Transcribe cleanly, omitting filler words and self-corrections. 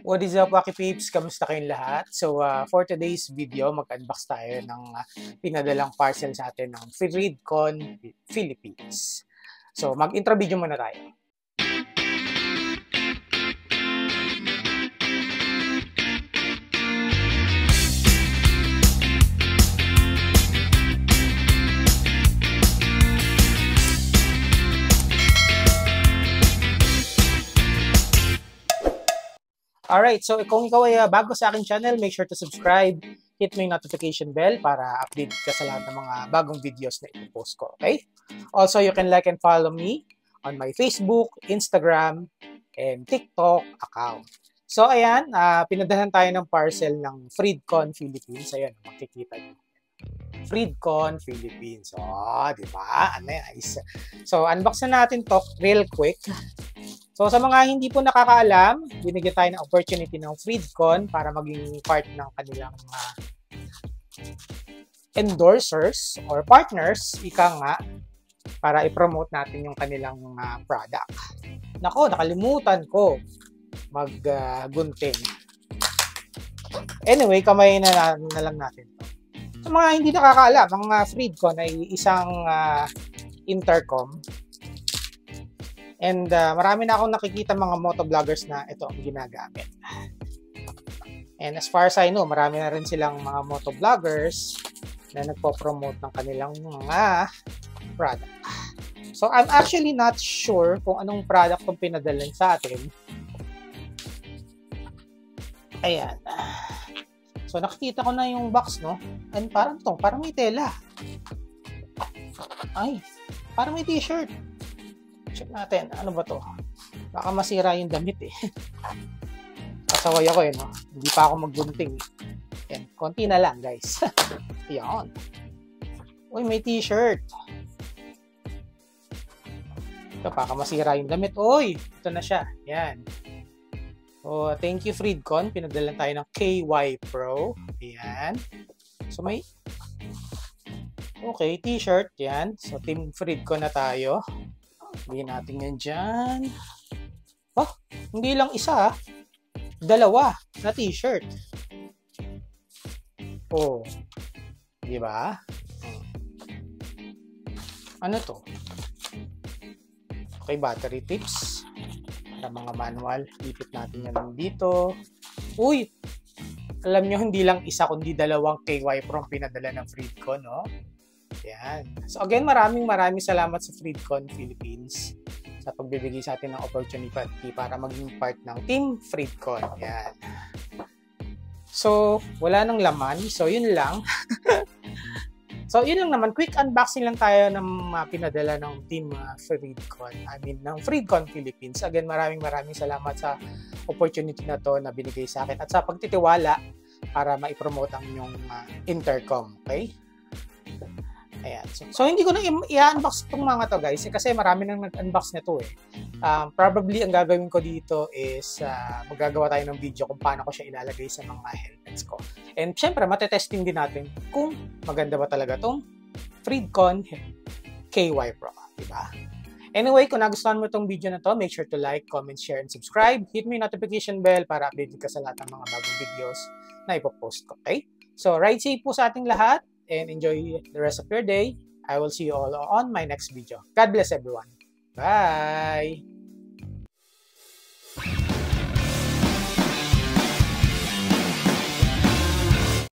What is up, Waki Peeps? Kamusta kayong lahat? So, for today's video, mag-unbox tayo ng pinadalang parcel sa atin ng Freedcon Philippines. So, mag-intro video muna tayo. Alright, so kung ikaw ay bago sa aking channel, make sure to subscribe, hit mo yung notification bell para update ka sa lahat ng mga bagong videos na ipopost ko, okay? Also, you can like and follow me on my Facebook, Instagram, and TikTok account. So, ayan, pinadahan tayo ng parcel ng Freedcon Philippines. Ayan, makikita nyo. Freedcon Philippines. Oh, di ba? Nice. So, unbox na natin to real quick. So, sa mga hindi po nakakaalam, binigyan tayo ng opportunity ng Freedcon para maging part ng kanilang endorsers or partners, ika nga, para i-promote natin yung kanilang product. Nako, nakalimutan ko mag-gunting. Anyway, kamay na lang natin to. Sa mga hindi nakakaalam, ang Freedcon ay isang intercom. And marami na akong nakikita mga motovloggers na ito ang ginagamit. And as far as I know, marami na rin silang mga motovloggers na nagpo-promote ng kanilang mga product. So, I'm actually not sure kung anong product itong pinadalan sa atin. Ayan. So, nakikita ko na yung box, no? And parang may tela. Ay, parang may t-shirt. Check natin. Ano ba to? Baka masira yung damit eh. Kasaway ako eh, no? Hindi pa ako maggunting. Yan. Konti na lang, guys. Yan. Uy, may t-shirt. Ito, baka masira yung damit. Uy, ito na siya. Yan. So, thank you, Freedcon. Pinadalan tayo ng KY Pro. Ayan. So, may okay, t-shirt. Yan. So, Team Freedcon na tayo. Bigyan natin yan dyan. Oh, hindi lang isa. Dalawa na t-shirt. Oh. Diba? Ano to? Okay, battery tips. Para mga manual. Ipit natin yan dito. Uy! Alam nyo, hindi lang isa kundi dalawang KY Pro pinadala ng Freedcon, no? Yan. So again, maraming salamat sa Freedcon Philippines sa pagbibigay sa atin ng opportunity para maging part ng Team Freedcon. Yan. So, wala nang laman. So, yun lang. So, yun lang naman. Quick unboxing lang tayo ng pinadala ng Team Freedcon. Ng Freedcon Philippines. Again, maraming salamat sa opportunity na to na binigay sa akin at sa pagtitiwala para maipromote ang inyong intercom. Okay? Ayan. So hindi ko na i-unbox itong mga to, guys, kasi marami nang nag-unbox na to eh. Probably ang gagawin ko dito is magagawa tayo ng video kung paano ko siya ilalagay sa mga helmets ko. And syempre, matetesting din natin kung maganda ba talaga itong Freedcon KY Pro. Diba? Anyway, kung nagustuhan mo itong video na to, make sure to like, comment, share, and subscribe. Hit mo yung notification bell para updated ka sa lahat ng mga bagong videos na ipopost ko. Okay? So, ride safe po sa ating lahat. And enjoy the rest of your day. I will see you all on my next video. God bless everyone. Bye!